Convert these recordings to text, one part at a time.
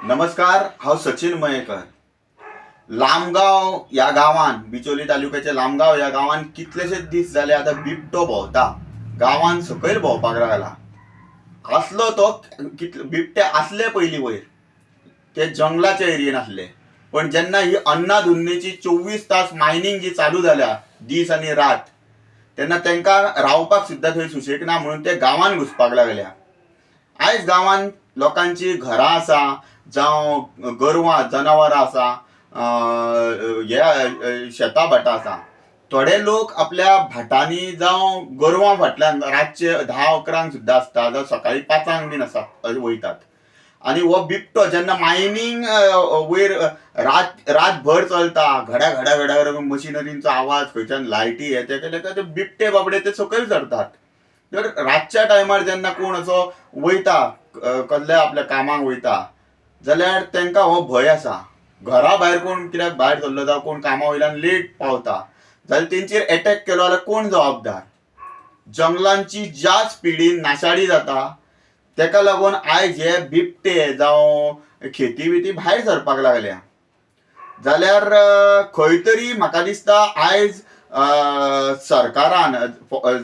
नमस्कार, हांव सचिन मयेकर. लामगांव या गांवान, बिचोली तालुक्याच्या लामगांव या गांवान कितलेशेच दीस जाले आता बिबटो भोंवता. गांवान सकयल भोंवपाक लागला. असलो तो बिबटे असले पयलीं वयर ते जंगलाच्या एरियेन असले, पण जेन्ना ही अन्नाधुन्नेची 24 तास मायनिंग जी चालू जाल्या दीस आनी रात, तेन्ना तांकां रावपाक सुद्दां थंय सुशेग ना म्हणून ते गांवान घुसपाक लागल्या. आयज गांवांत लोकांची घरां आसा जावं गोरवां जनावरां आसा, हे शेतां भाटां आसा. थोडे लोक आपल्या भाटांनी जावं गोरवां फाटल्यान रातचे 10-11 सुद्दां आसता जावं सकाळी 5 बीन आसा वयतात. आनी हो बिबटो जेन्ना मायनिंग वयर रातभर चलता, घड्या घड्या घड्या मशिनरींचो आवाज, खंयच्यान लायटी हे ते केले काय ते बिबटे बाबडे ते सकयल सरतात. तर रातच्या टायमार जेन्ना कोण असो वयता, कसल्या आपल्या कामाक वयता, जाल्यार तांकां हो भंय आसा. घरा भायर कोण कित्याक भायर सरलो जावं कोण कामा वयल्यान लेट पावता जाल्यार तेंचेर अटॅक केलो जाल्यार कोण जबाबदार. जंगलांची ज्या स्पिडीन नाशाडी जाता तेका लागून आयज हे बिबटे जावं खेती बिती भायर सरपाक लागल्या. जाल्यार खंय तरी म्हाका दिसता आयज सरकारान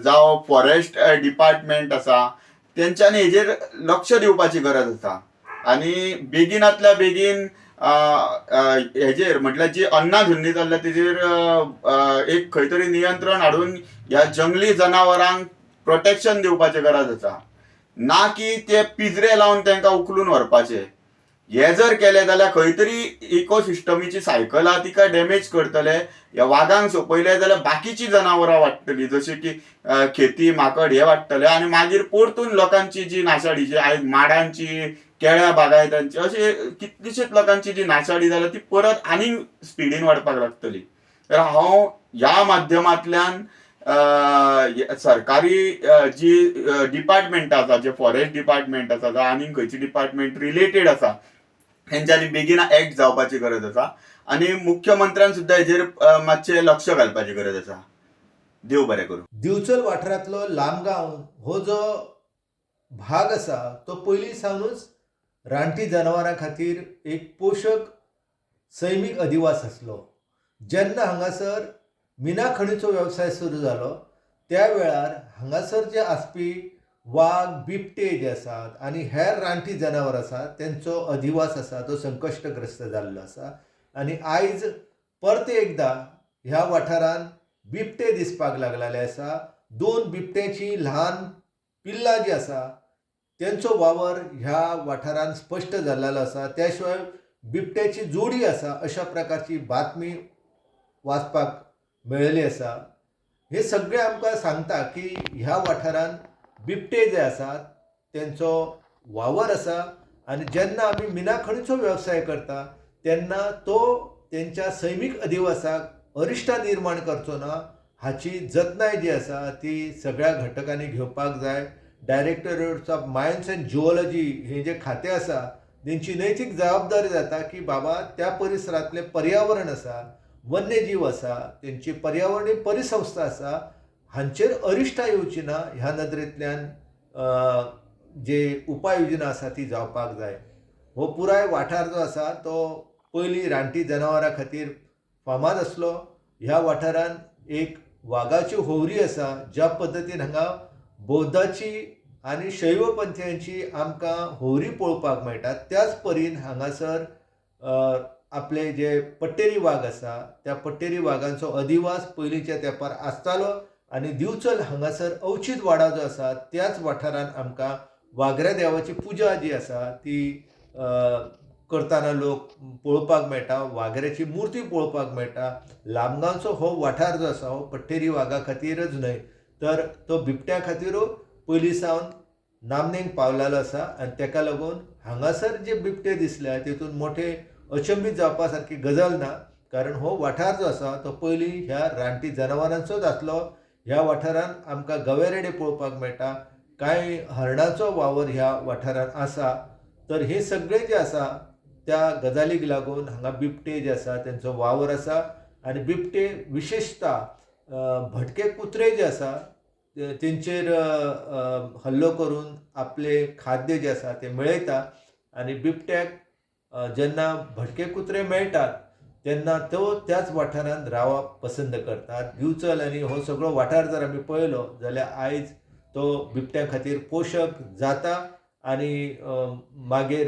जावं फॉरेस्ट डिपार्टमेंट आसा तेंच्यांनी हेजेर लक्ष दिवपाची गरज आसा. आनी बेगिनांतल्या बेगीन हेजेर म्हटल्यार जी अन्नाधुन्नी जाल्ल्या तेजेर एक खंय तरी नियंत्रण हाडून ह्या जंगली जनावरांक प्रोटेक्शन दिवपाची गरज आसा. ना की ते पिंजरे लावन तांकां उखलून व्हरपाचे. हे जर केले जाल्यार खंय तरी इकोसिस्टमीची सायकल आहा तिका डॅमेज करतले. ह्या वाघांक सोंपयले जाल्यार बाकीची जनावरां वाडटलीं, जशें की खेती माकड हे वाडटले आनी मागीर परतून लोकांची जी नाशाडी जी आयज माडांची, केळ्या बागायतांची अशी कितलीशीच लोकांची जी नाशाडी जाल्या ती परत आनीक स्पिडीन वाडपाक लागतली. तर हांव ह्या माध्यमांतल्यान सरकारी जी डिपार्टमेंटां आसा, जे फॉरेस्ट डिपार्टमेंट आसा जावं आनीक खंयची डिपार्टमेंट रिलेटेड आसा हेंच्यांनी बेगीन एक्ट जावपाची गरज आसा. आनी मुख्यमंत्र्यान सुद्दां हेजेर मातशें लक्ष घालपाची गरज आसा. देव बरें करूं. दिवचल वाठारांतलो लामगांव हो जो भाग आसा तो पयलीं सावनूच रानटी जनावरां खातीर एक पोशक सैमीक अधिवास आसलो. जेन्ना हांगासर मिना खणीचो वेवसाय सुरू जालो त्या वेळार हांगासर जे आसपी वाघ, बिबटे जे आसात आनी हेर रानटी जनावर आसात तेंचो अधिवास आसा तो संकश्टग्रस्त जाल्लो आसा. आनी आयज परते एकदां ह्या वाठारांत बिबटे दिसपाक लागलेले आसा. 2 बिबट्यांची ल्हान पिल्लां जी आसा तेंचो वावर ह्या वाठारांत स्पश्ट जाल्लो आसा. त्या शिवाय बिबट्याची जोडी आसा अशा प्रकारची बातमी वाचपाक मेळिल्ली आसा. हे सगळें आमकां सांगता की ह्या वाठारांत बिबटे जे आसात तेंचो वावर आसा. आनी जेन्ना आमी मिना खणीचो वेवसाय करता तेन्ना तो तेंच्या सैमीक अधिवासाक अरिश्ट निर्माण करचो ना हाची जतनाय जी आसा ती सगळ्या घटकांनी घेवपाक जाय. Directorates of mines and geology हे जे खातें आसा तेंची नैतीक जबाबदारी जाता की बाबा त्या परिसरांतलें पर्यावरण आसा, वन्यजीव आसा, तेंची पर्यावरणीय परिसंस्था आसा, हांचेर अरिश्टां येवची ना ह्या नदरेंतल्यान जे उपाय योजना आसा ती जावपाक जाय. हो पुराय वाठार जो आसा तो पयलीं रानटी जनावरां खातीर फामाद आसलो. ह्या वाठारांत एक वागाची होवरी आसा. ज्या पद्दतीन हांगा बौद्धाची आनी शैवपंथीयांची आमकां होवरी पळोवपाक मेळटा त्याच परीन हांगासर आपले जे पट्टेरी वाघ आसा त्या पट्टेरी वाघांचो अधिवास पयलींच्या तेंपार आसतालो. आनी दिवचल हांगासर अवचीत वाडा जो आसा त्याच वाठारांत आमकां वागऱ्या देवाची पुजा जी आसा ती करतना लोक पळोवपाक मेळटा. वागऱ्याची मुर्ती पळोवपाक मेळटा. लामगांवचो हो वाठार जो आसा हो पट्टेरी वाघा खातीरच न्हय तर तो बिबट्या खातीरूय पयलीं सावन नामनेक पावलेलो आसा. आनी ताका लागून हांगासर जे बिबटे दिसल्या तातूंत मोठे अचंबीत जावपा सारकी गजाल ना. कारण हो वाठार जो आसा तो पयलीं ह्या रानटी जनावरांचोच आसलो. ह्या वाठारांत आमकां गवेरेडे पळोवपाक मेळटा. कांय हरणाचो वावर ह्या वाठारांत आसा. तर हे सगळें जे आसा त्या गजालीक लागून हांगा बिबटे जे आसा तेंचो वावर आसा. आनी बिबटे विशेशता भटके कुत्रे जे आसा तेंचेर हल्लो करून आपले खाद्य जे आसा ते मेळयता. आनी बिबट्याक जेन्ना भटके कुत्रे मेळटात तेन्ना तो त्याच वाठारांत रावप पसंत करतात. दिवचल आनी हो सगळो वाठार जर आमी पळयलो जाल्यार आयज तो बिबट्यां खातीर पोशक जाता आनी मागीर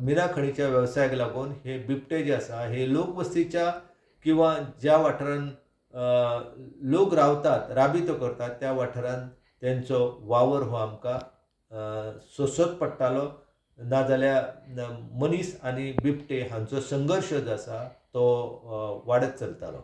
मिना खणीच्या वेवसायाक लागून हे बिबटे जे आसा हे लोकवस्तीच्या किंवा ज्या वाठारांत लोक रावतात राबितो करतात त्या वाठारांत तेंचो वावर हो आमकां सोंसत पडटालो. नाजाल्यार मनीस आनी बिबटे हांचो संघर्श जो आसा तो वाडत चलतालो.